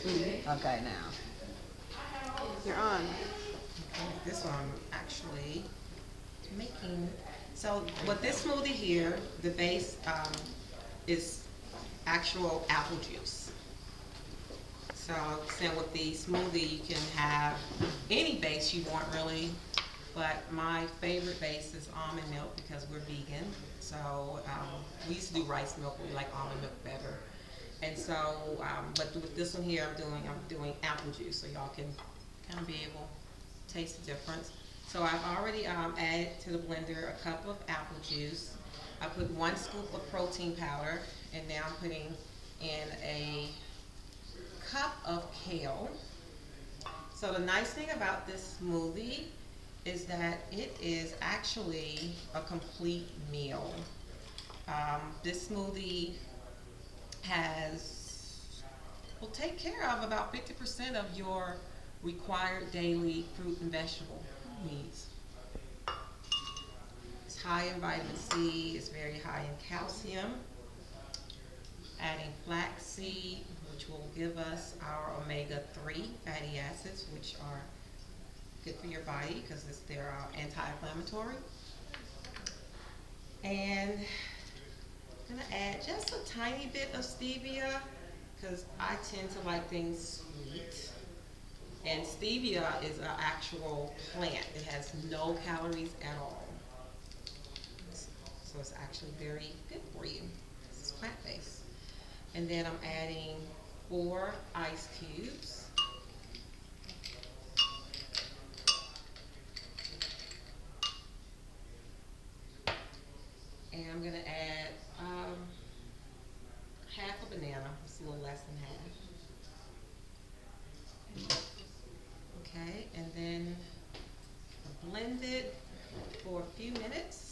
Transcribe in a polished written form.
Okay, now You're on. Okay, this one actually making. So with this smoothie here, the base is actual apple juice. So saying with the smoothie, you can have any base you want really, but my favorite base is almond milk because we're vegan. So we used to do rice milk, but we like almond milk better. And so, but with this one here, I'm doing apple juice, so y'all can kind of be able to taste the difference. So I've already added to the blender a cup of apple juice. I put 1 scoop of protein powder, and now I'm putting in a cup of kale. So the nice thing about this smoothie is that it is actually a complete meal. This smoothie has will take care of about 50% of your required daily fruit and vegetable needs. It's high in vitamin C, it's very high in calcium, adding flaxseed, which will give us our omega-3 fatty acids, which are good for your body because they're anti-inflammatory. And I'm gonna add just a tiny bit of stevia because I tend to like things sweet. And stevia is an actual plant. It has no calories at all. So it's actually very good for you. It's plant-based. And then I'm adding 4 ice cubes. And I'm gonna add half a banana. It's a little less than half. Okay, and then blend it for a few minutes.